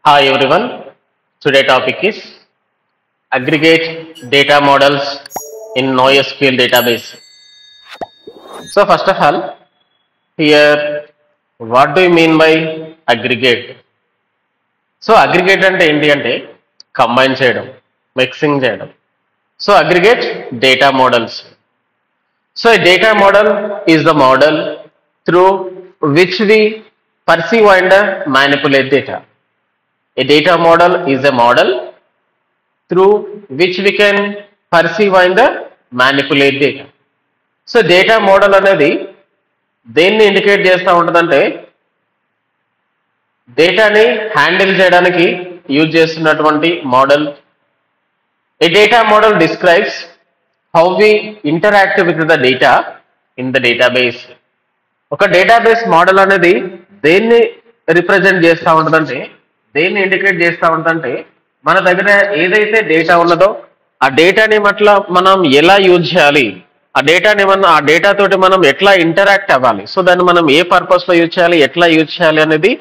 Hi everyone. Today topic is aggregate data models in NoSQL database. So first of all, here what do you mean by aggregate? So aggregate అంటే ఏంటి అంటే combine చేయడం, mixing చేయడం. So aggregate data models. So a data model is the model through which we perceive and manipulate data. A data model is a model through which we can perceive and manipulate data. So data model అనేది దేన్ని indicate చేస్తూ ఉంటుందంటే డేటాని handle చేయడానికి use చేస్తున్నటువంటి model. A data model describes how we interact with the data in the database. ఒక database model అనేది దేన్ని రిప్రజెంట్ చేస్తూ ఉంటుందంటే, దేన్ని ఇండికేట్ చేస్తూ ఉంటుందంటే, మన దగ్గర ఏదైతే డేటా ఉన్నదో ఆ డేటాని మనం ఎలా యూజ్ చేయాలి, ఆ డేటా తోటి మనం ఎట్లా ఇంటరాక్ట్ అవ్వాలి, సో దాన్ని మనం ఏ పర్పస్ లో యూజ్ చేయాలి, ఎట్లా యూజ్ చేయాలి అనేది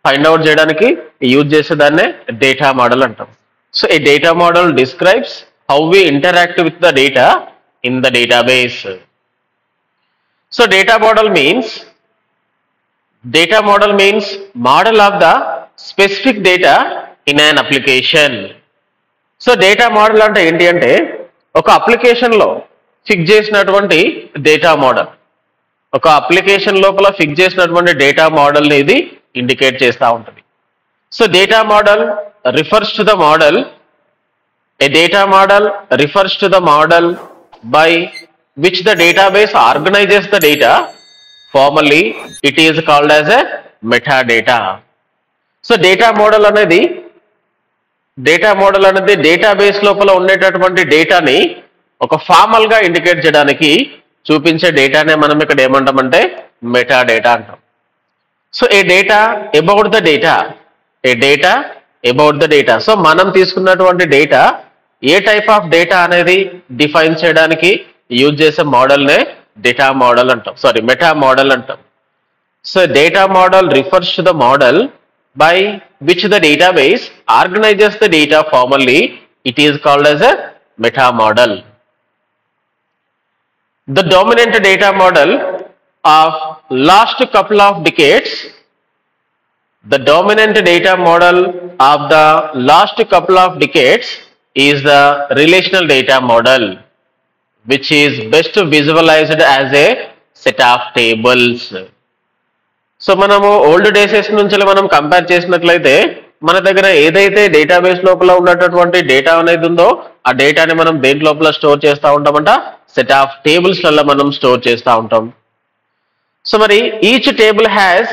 ఫైండ్ అవుట్ చేయడానికి యూజ్ చేసేదాన్నే డేటా మోడల్ అంటాం. So a data model describes how we interact with the data in the database. So data model means model of the specific data in an application. So data model అంటే ఏంటి అంటే ఒక application లో fix చేసినటువంటి data model, ఒక application లోపల fix చేసినటువంటి data model ని ఇది ఇండికేట్ చేస్తూ ఉంటుంది. So data model refers to the model, a data model refers to the model by which the database organises the data. Formally it is called as a meta data. So data model అనేది database లోపల ఉండేటటువంటి డేటాని ఒక formal గా indicate చేయడానికి చూపించే డేటానే మనం ఇక్కడ ఏమంటామంటే మెటా డేటా అంటాం. So a data about the data, so మనం తీసుకున్నటువంటి data A type of data అనేది డిఫైన్ చేయడానికి యూజ్ చేసే మోడల్నే మెటా మోడల్ అంటాం. So data model refers to the model by which the database organises the data. Formally it is called as a meta model. The dominant data model of last couple of decades, is the relational data model, which is best visualized as a set of tables. So మనము old డేసెస్ నుంచి మనం compare చేసినట్లయితే మన దగ్గర ఏదైతే database లోపల ఉన్నటువంటి data అనేది ఉందో ఆ డేటాని మనం దేని లోపల స్టోర్ చేస్తూ ఉంటామంట, సెట్ ఆఫ్ టేబుల్స్ లలో మనం స్టోర్ చేస్తూ ఉంటాం. సో మరి each table has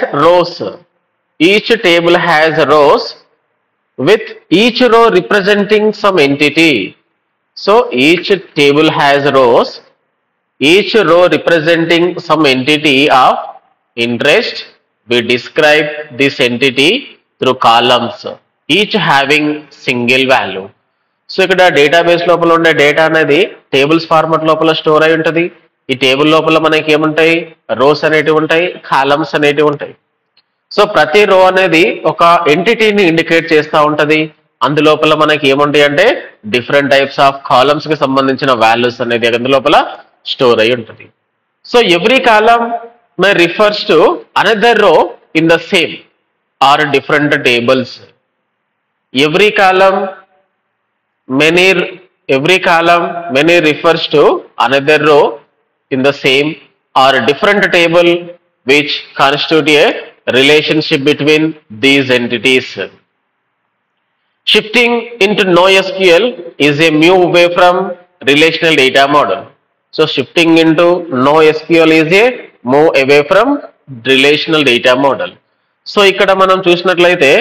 rows with each row representing some entity. So each table has rows, each row representing some entity of interest. We describe this entity through columns, each having single value. So ఇక్కడ database లోపల ఉండే data అనేది tables format లోపల store అయి ఉంటుంది. ఈ table లోపల మనకి ఏముంటాయి, రోస్ అనేటివి ఉంటాయి, కాలమ్స్ అనేటివి ఉంటాయి. సో ప్రతి రో అనేది ఒక ఎంటిటీని ఇండికేట్ చేస్తూ ఉంటది. అందులోపల మనకి ఏముంటాయి అంటే డిఫరెంట్ టైప్స్ ఆఫ్ కాలమ్స్ కి సంబంధించిన వాల్యూస్ అనేది అందులోపల స్టోర్ అయి ఉంటుంది. So every column may refers to another row in the same or different tables. Every column many refers to another row in the same or different table which constitute a relationship between these entities. Shifting into NoSQL is a move away from relational data model. So shifting into NoSQL is a move away from relational data model. So ఇక్కడ మనం చూసినట్లయితే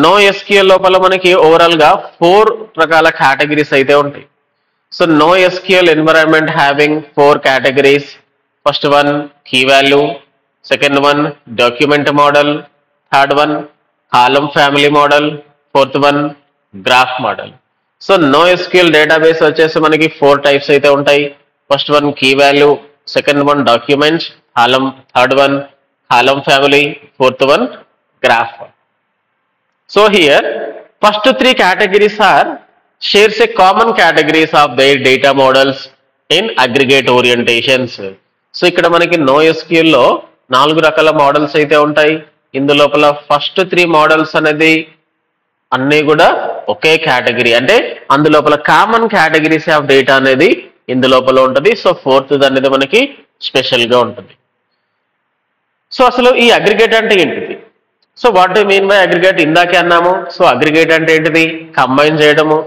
NoSQL లోపల మనకి overall గా 4 రకాల categories అయితే ఉంటాయి. So NoSQL environment having 4 categories. First one key value, second one document model, third one column family model, fourth one graph model. So NoSQL database వచ్చేసి మనకి 4 టైప్స్ అయితే ఉంటాయి. First one key value, second one document, third one column family, fourth one graph. So here first three categories are shares a common categories of their data models in aggregate orientations. So ఇక్కడ మనకి NoSQL లో 4 రకాల models అయితే ఉంటాయి. ఇందులోపల first 3 models అనేది అన్నీ కూడా ఒకే category, అంటే అందులోపల కామన్ కేటగిరీస్ ఆఫ్ డేటా అనేది ఇందులోపల ఉంటుంది. సో ఫోర్త్ అనేది మనకి స్పెషల్గా ఉంటుంది. సో అసలు ఈ అగ్రిగేట్ అంటే ఏంటిది? So what do mean by aggregate? ఇందాకే అన్నాము. సో అగ్రిగేట్ అంటే ఏంటిది? కంబైన్ చేయడము.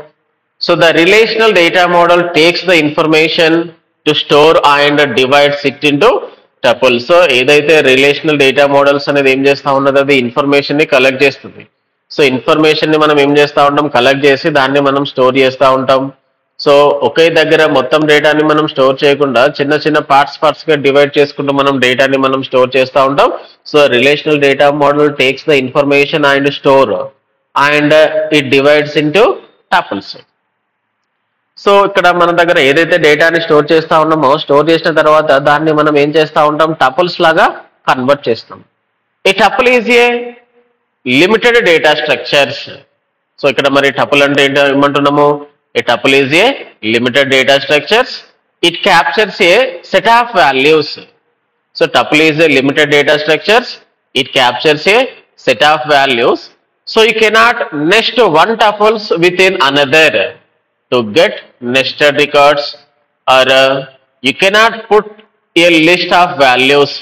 So the relational data model takes the information to store and divides it into tuple. So ఏదైతే రిలేషనల్ డేటా మోడల్స్ అనేది ఏం చేస్తా ఉన్నది, అది ఇన్ఫర్మేషన్ ని కలెక్ట్ చేస్తుంది. సో ఇన్ఫర్మేషన్ ని మనం ఏం చేస్తూ ఉంటాం, కలెక్ట్ చేసి దాన్ని మనం స్టోర్ చేస్తూ ఉంటాం. సో ఒకే దగ్గర మొత్తం డేటాని మనం స్టోర్ చేయకుండా చిన్న చిన్న పార్ట్స్ గా డివైడ్ చేసుకుంటూ మనం డేటాని మనం స్టోర్ చేస్తూ ఉంటాం. So relational data model takes the information and store and it divides into tuples. So ఇక్కడ మన దగ్గర ఏదైతే డేటాని స్టోర్ చేస్తూ ఉన్నామో, స్టోర్ చేసిన తర్వాత దాన్ని మనం ఏం చేస్తూ ఉంటాం, టపుల్స్ లాగా కన్వర్ట్ చేస్తాం. A tuple is a limited data structures. So ఇక్కడ మరి టపుల్ అంటే ఏంటో ఏమంటున్నాము, a tuple is a limited data structures. It captures a set of values. So tuple is a limited data structures. It captures a set of values. So you cannot nest one tuples within another to get nested records, or you cannot put a list of values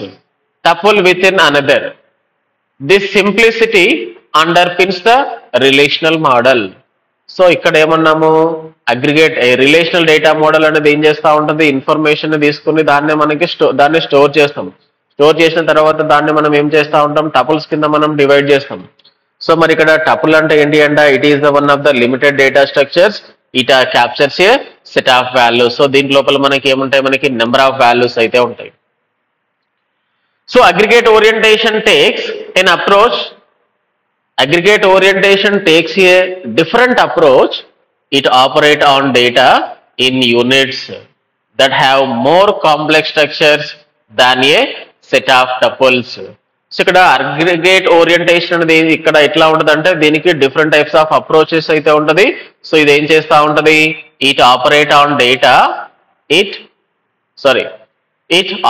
tuple within another. This simplicity underpins the relational model. So ఇక్కడ ఏమన్నాము, aggregate relational data model అనేది ఏం చేస్తూ ఉంటుంది, information తీసుకుని దాన్ని మనకి దాన్ని store చేస్తాం. స్టోర్ చేసిన తర్వాత దాన్ని మనం ఏం చేస్తూ ఉంటాం, టపుల్స్ కింద మనం డివైడ్ చేస్తాం. సో మరి ఇక్కడ టపుల్ అంటే ఏంటి అంటే, it is the one of the limited data structures. It captures a set of values. So దీని లోపల మనకి ఏముంటాయి, మనకి నెంబర్ ఆఫ్ వాల్యూస్ అయితే ఉంటాయి. So aggregate orientation takes an approach. Aggregate orientation takes a different approach. It operate on data in units that have more complex structures than A set of tuples. So ఇక్కడ aggregate orientation అనేది ఇక్కడ ఎట్లా ఉంటుంది అంటే, దీనికి different types of approaches అయితే ఉంటుంది. So ఇది ఏం చేస్తూ ఉంటుంది, it operate on data it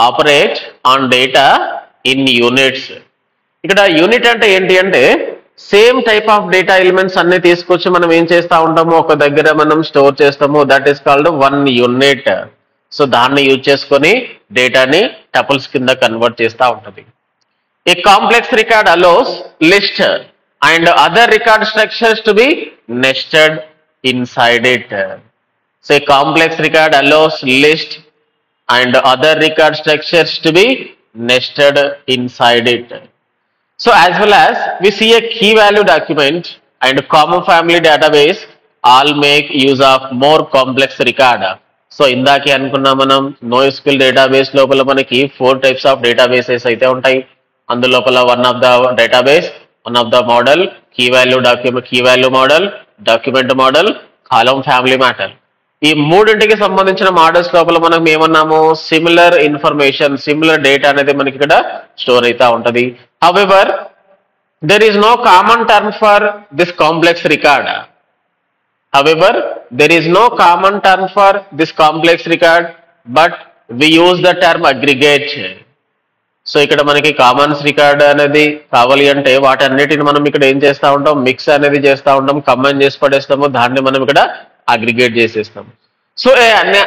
operate on data in units. ఇక్కడ యూనిట్ అంటే ఏంటి అంటే, same type of data elements అన్ని తీసుకొచ్చి మనం ఏం చేస్తూ ఉంటాము, ఒక దగ్గర మనం స్టోర్ చేస్తాము. That is called one unit. So దాన్ని యూజ్ చేసుకొని డేటాని టపుల్స్ కింద కన్వర్ట్ చేస్తూ ఉంటుంది. A complex record allows list and other record structures to be nested inside it. So a complex record allows list and other record structures to be nested inside it. So as well as we see a key value document and common family database all make use of more complex record. So ఇందాకే అనుకున్నా మనం, NoSQL database లోపల మనకి 4 types of databases అయితే ఉంటాయి. అందులోపల one of the database, one of the model, key value model, document model, column family matter. ఈ మూడింటికి సంబంధించిన మోడల్స్ లోపల మనం ఏమన్నాము, సిమిలర్ ఇన్ఫర్మేషన్, సిమిలర్ డేటా అనేది మనకి ఇక్కడ స్టోర్ అవుతా ఉంటది. However there is no common term for this complex record. But we use the term aggregate. So ఇక్కడ మనకి కామన్స్ రికార్డ్ అనేది కావాలి అంటే వాటన్నిటిని మనం ఇక్కడ ఏం చేస్తూ ఉంటాం, మిక్స్ అనేది చేస్తూ ఉంటాం, కంబైన్ చేసి పడేస్తాము, దాన్ని మనం ఇక్కడ అగ్రిగేట్ చేసేస్తాం. So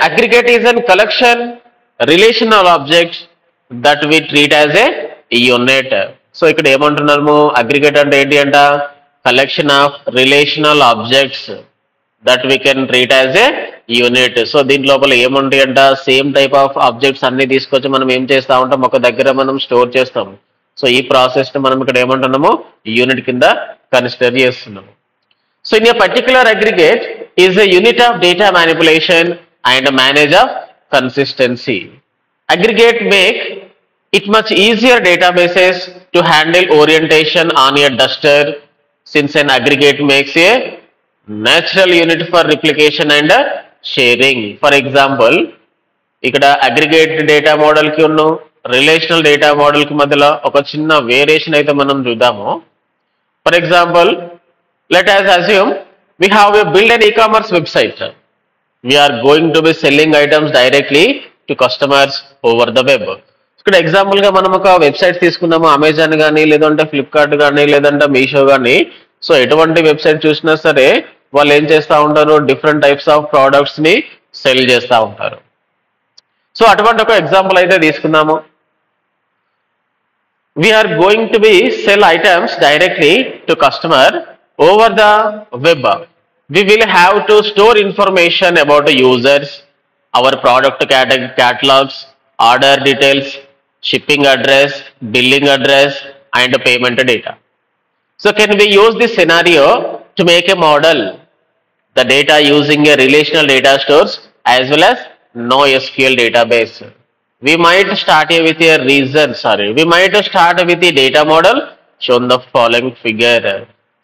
aggregate is an collection relational objects that we treat as a unit. So ఇక్కడ ఏమంటున్నాము, అగ్రిగేట్ అంటే ఏంటి అంట, collection of relational objects that we can treat as a unit. So దీని లోపల ఏముంటాయి అంట, సేమ్ టైప్ ఆఫ్ ఆబ్జెక్ట్స్ అన్ని తీసుకొచ్చి మనం ఏం చేస్తూ ఉంటాం, ఒక దగ్గర మనం స్టోర్ చేస్తాము. సో ఈ ప్రాసెస్ ని మనం ఇక్కడ ఏమంటున్నాము, యూనిట్ కింద కన్సిడర్ చేస్తున్నాము. So in a particular aggregate is a unit of data manipulation and manage of consistency. Aggregate make it much easier databases to handle orientation on a Duster since an aggregate makes a natural unit for replication and sharing. For example ఇక్కడ aggregate data model కి ఉన్న relational data model కి మధ్యలో ఒక చిన్న variation అయితే మనం చూద్దాము. For example Let us assume we have built an e-commerce website. We are going to be selling items directly to customers over the web. ఇక్కడ ఎగ్జాంపుల్గా మనం ఒక వెబ్సైట్ తీసుకున్నాము, అమెజాన్ కానీ లేదంటే ఫ్లిప్కార్ట్ కానీ లేదంటే మీషో కానీ. సో ఎటువంటి వెబ్సైట్ చూసినా సరే వాళ్ళు ఏం చేస్తూ ఉంటారు, డిఫరెంట్ టైప్స్ ఆఫ్ ప్రోడక్ట్స్ని సెల్ చేస్తూ ఉంటారు. సో అటువంటి ఒక ఎగ్జాంపుల్ అయితే తీసుకుందాము. We are going to be sell items directly to customer over the web. We will have to store information about the users, our product catalogs, order details, shipping address, billing address, and payment data. So can we use this scenario to make a model the data using a relational data stores as well as NoSQL database? We might start with a we might start with the data model shown the following figure.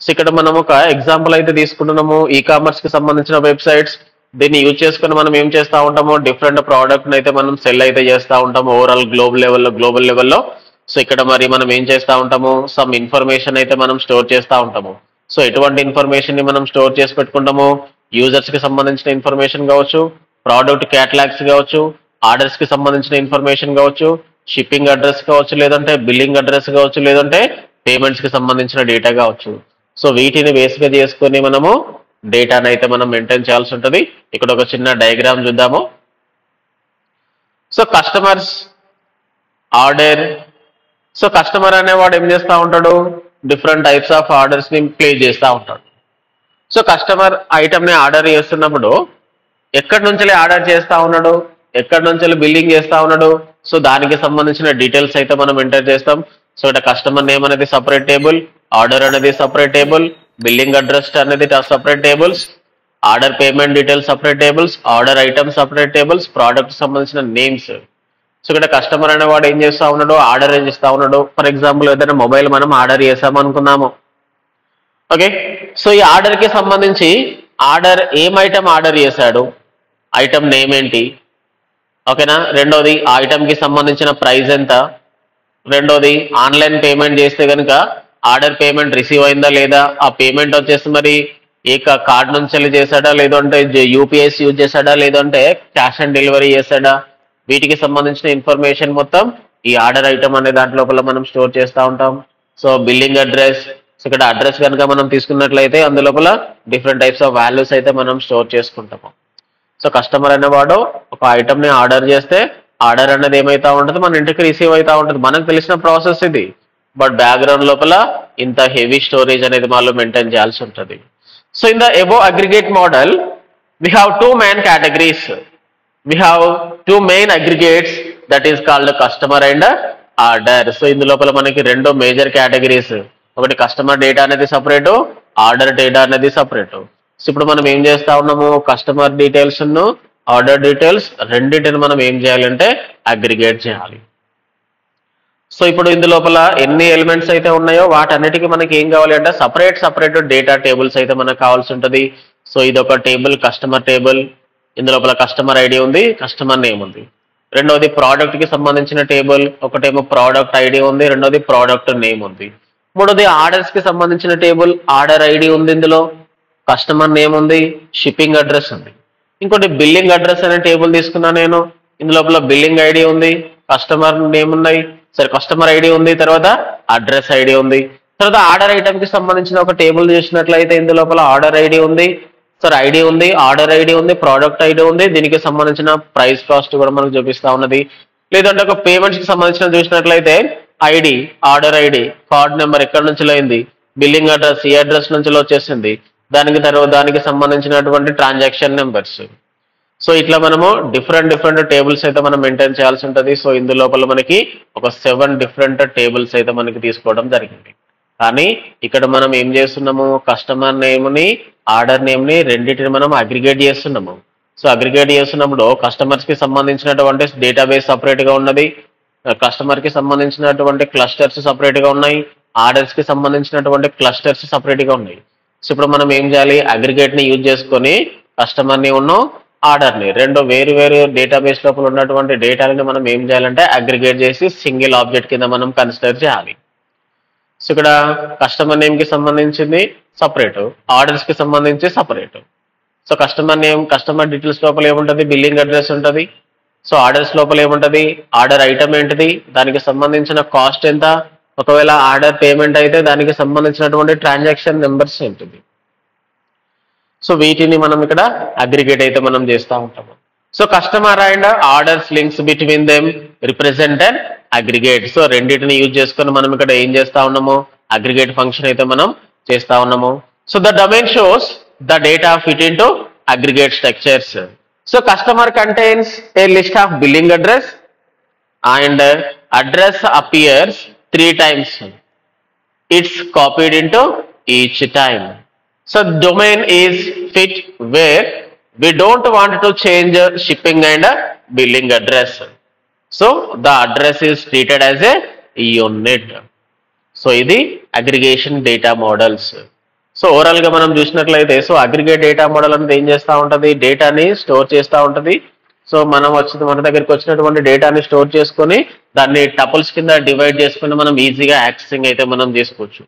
So ఇక్కడ మనం ఒక example అయితే తీసుకుంటున్నాము, e commerce కి సంబంధించిన websites. దీన్ని use చేసుకుని మనం ఏం చేస్తూ ఉంటాము, డిఫరెంట్ ప్రోడక్ట్ని అయితే మనం సెల్ అయితే చేస్తూ ఉంటాము ఓవరాల్ గ్లోబల్ లెవెల్లో. సో ఇక్కడ మరి మనం ఏం చేస్తూ ఉంటాము, సమ్ ఇన్ఫర్మేషన్ అయితే మనం స్టోర్ చేస్తూ ఉంటాము. సో ఎటువంటి ఇన్ఫర్మేషన్ ని మనం స్టోర్ చేసి పెట్టుకుంటాము, యూజర్స్ కి సంబంధించిన ఇన్ఫర్మేషన్ కావచ్చు, ప్రోడక్ట్ క్యాటలాగ్స్ కావచ్చు, ఆర్డర్స్ కి సంబంధించిన ఇన్ఫర్మేషన్ కావచ్చు, షిప్పింగ్ అడ్రస్ కావచ్చు, లేదంటే బిల్లింగ్ అడ్రస్ కావచ్చు, లేదంటే పేమెంట్స్ కి సంబంధించిన డేటా కావచ్చు. సో వీటిని బేస్గా చేసుకొని మనము డేటాను అయితే మనం మెయింటైన్ చేయాల్సి ఉంటుంది. ఇక్కడ ఒక చిన్న డయాగ్రామ్ చూద్దాము. So customers order. So customer అనేవాడు ఏం చేస్తూ ఉంటాడు, డిఫరెంట్ టైప్స్ ఆఫ్ ఆర్డర్స్ని ప్లేస్ చేస్తూ ఉంటాడు. సో కస్టమర్ ఐటమ్ని ఆర్డర్ చేస్తున్నప్పుడు ఎక్కడి నుంచి ఆర్డర్ చేస్తూ ఉన్నాడు, ఎక్కడి నుంచి బిల్లింగ్ చేస్తూ ఉన్నాడు, సో దానికి సంబంధించిన డీటెయిల్స్ అయితే మనం ఎంటర్ చేస్తాం. సో ఇక్కడ కస్టమర్ నేమ్ అనేది సపరేట్ టేబుల్, ఆర్డర్ అనేది సపరేట్ టేబుల్, బిల్లింగ్ అడ్రస్ అనేది separate tables, order payment details separate tables, order item separate tables, product సంబంధించిన నేమ్స్. సో ఇక్కడ కస్టమర్ అనేవాడు ఏం చేస్తూ ఉన్నాడు, ఆర్డర్ ఏం చేస్తూ ఉన్నాడు. ఫర్ ఎగ్జాంపుల్ ఏదైనా మొబైల్ మనం ఆర్డర్ చేసాము అనుకున్నాము. ఓకే, సో ఈ ఆర్డర్కి సంబంధించి ఏం ఐటమ్ ఆర్డర్ చేశాడు, ఐటమ్ నేమ్ ఏంటి, ఓకేనా. రెండోది ఆ ఐటమ్కి సంబంధించిన ప్రైస్ ఎంత. రెండోది ఆన్లైన్ పేమెంట్ చేస్తే కనుక ఆర్డర్ పేమెంట్ రిసీవ్ అయిందా లేదా, ఆ పేమెంట్ వచ్చేసి మరి ఏ కార్డ్ నుంచి చేశాడా, లేదంటే యూపీఐస్ యూజ్ చేశాడా, లేదంటే క్యాష్ ఆన్ డెలివరీ చేశాడా, వీటికి సంబంధించిన ఇన్ఫర్మేషన్ మొత్తం ఈ ఆర్డర్ ఐటమ్ అనే దాంట్లోపల మనం స్టోర్ చేస్తూ ఉంటాం. So billing address. సో ఇక్కడ అడ్రస్ కనుక మనం తీసుకున్నట్లయితే అందులోపల డిఫరెంట్ టైప్స్ ఆఫ్ వాల్యూస్ అయితే మనం స్టోర్ చేసుకుంటాము. సో కస్టమర్ అనేవాడు ఒక ఐటమ్ని ఆర్డర్ చేస్తే ఆర్డర్ అనేది ఏమైతా ఉంటుంది, మన ఇంటికి రిసీవ్ అవుతూ ఉంటుంది. మనకు తెలిసిన ప్రాసెస్ ఇది, బట్ బ్యాక్గ్రౌండ్ లోపల ఇంత హెవీ స్టోరేజ్ అనేది వాళ్ళు మెయింటైన్ చేయాల్సి ఉంటుంది. So in the above aggregate model we have two main categories. We have two main aggregates that is called customer and order. So ఇందు లోపల మనకి రెండు మేజర్ కేటగిరీస్, ఒకటి కస్టమర్ డేటా అనేది సపరేట్, ఆర్డర్ డేటా అనేది separate. So ఇప్పుడు మనం ఏం చేస్తా ఉన్నాము, కస్టమర్ డీటెయిల్స్ ఆర్డర్ డీటెయిల్స్ రెండింటిని మనం ఏం చేయాలంటే అగ్రిగేట్ చేయాలి. సో ఇప్పుడు ఇందు లోపల ఎన్ని ఎలిమెంట్స్ అయితే ఉన్నాయో వాటన్నిటికీ మనకి ఏం కావాలి అంటే సపరేట్ డేటా టేబుల్స్ అయితే మనకు కావాల్సి ఉంటుంది. సో ఇది ఒక టేబుల్, కస్టమర్ టేబుల్. ఇందులోపల కస్టమర్ ఐడి ఉంది, కస్టమర్ నేమ్ ఉంది. రెండవది ప్రోడక్ట్ కి సంబంధించిన టేబుల్, ఒకటేమో ప్రోడక్ట్ ఐడి ఉంది, రెండోది ప్రోడక్ట్ నేమ్ ఉంది. మూడోది ఆర్డర్స్ కి సంబంధించిన టేబుల్, ఆర్డర్ ఐడి ఉంది, ఇందులో కస్టమర్ నేమ్ ఉంది, షిప్పింగ్ అడ్రస్ ఉంది. ఇంకోటి బిల్లింగ్ అడ్రస్ అనే టేబుల్ తీసుకున్నా నేను, ఇందులోపల బిల్లింగ్ ఐడి ఉంది, కస్టమర్ నేమ్ ఉన్నాయి, సరే కస్టమర్ ఐడి ఉంది, తర్వాత అడ్రస్ ఐడి ఉంది. తర్వాత ఆర్డర్ ఐటమ్ కి సంబంధించిన ఒక టేబుల్ చూసినట్లయితే ఇందులోపల ఆర్డర్ ఐడి ఉంది, సార్ ఐడి ఉంది, ఆర్డర్ ఐడి ఉంది, ప్రోడక్ట్ ఐడి ఉంది, దీనికి సంబంధించిన ప్రైస్ కాస్ట్ కూడా మనకు చూపిస్తా ఉన్నది. లేదంటే ఒక పేమెంట్స్ కి సంబంధించిన చూసినట్లయితే ID, order ID, card number ఎక్కడి నుంచి అయింది, బిల్లింగ్ అడ్రస్ ఏ అడ్రస్ నుంచి వచ్చేసింది, దానికి సంబంధించినటువంటి ట్రాన్సాక్షన్ నెంబర్స్. సో ఇట్లా మనము డిఫరెంట్ టేబుల్స్ అయితే మనం మెయింటైన్ చేయాల్సి ఉంటుంది. సో ఇందులోపల మనకి ఒక 7 డిఫరెంట్ టేబుల్స్ అయితే మనకి తీసుకోవడం జరిగింది. కానీ ఇక్కడ మనం ఏం చేస్తున్నాము, కస్టమర్ నేమ్ని ఆర్డర్ నేమ్ని రెండింటిని మనం అగ్రిగేట్ చేస్తున్నాము. సో అగ్రిగేట్ చేస్తున్నప్పుడు కస్టమర్స్ కి సంబంధించినటువంటి డేటాబేస్ సపరేట్ గా ఉన్నది, కస్టమర్ కి సంబంధించినటువంటి క్లస్టర్స్ సపరేట్ గా ఉన్నాయి, ఆర్డర్స్ కి సంబంధించినటువంటి క్లస్టర్స్ సపరేట్ గా ఉన్నాయి. సో ఇప్పుడు మనం ఏం చేయాలి, అగ్రిగేట్ ని యూజ్ చేసుకొని కస్టమర్ ని ఆర్డర్ ని రెండు వేరు డేటాబేస్ లోపల ఉన్నటువంటి డేటాని మనం ఏం చేయాలంటే అగ్రిగేట్ చేసి సింగిల్ ఆబ్జెక్ట్ కింద మనం కన్సిడర్ చేయాలి. సో ఇక్కడ కస్టమర్ నేమ్ కి సంబంధించింది సపరేట్, ఆర్డర్స్ కి సంబంధించి separate. So customer name, customer details లోపల ఏముంటుంది, బిల్లింగ్ అడ్రస్ ఉంటుంది. సో ఆర్డర్స్ లోపల ఏముంటుంది, ఆర్డర్ ఐటమ్ ఏంటిది, దానికి సంబంధించిన కాస్ట్ ఎంత, ఒకవేళ ఆర్డర్ పేమెంట్ అయితే దానికి సంబంధించినటువంటి ట్రాన్సాక్షన్ నెంబర్స్ ఉంటుంది. సో వీటిని మనం ఇక్కడ అగ్రిగేట్ అయితే మనం చేస్తూ ఉంటాము. So customer and orders links between them represent and aggregate. So రెండింటిని యూజ్ చేసుకొని మనం ఇక్కడ ఏం చేస్తా ఉన్నాము, అగ్రిగేట్ ఫంక్షన్ అయితే మనం చేస్తా ఉన్నాము. So the domain shows the data fit into aggregate structures. So customer contains a list of billing address and address appears 3 times. It's copied into each time. So domain is fit where we don't want to change shipping and billing address. So the address is treated as a unit. So ఇది aggregation data models. So overall గా మనం చూసినట్లయితే so aggregate data model అంటే ఏం చేస్తూ ఉంటుంది, డేటాని store చేస్తూ ఉంటుంది. సో మన దగ్గరికి వచ్చినటువంటి డేటాని స్టోర్ చేసుకొని దాన్ని టపుల్స్ కింద డివైడ్ చేసుకుని మనం ఈజీగా యాక్సెసింగ్ అయితే మనం చేసుకోవచ్చు.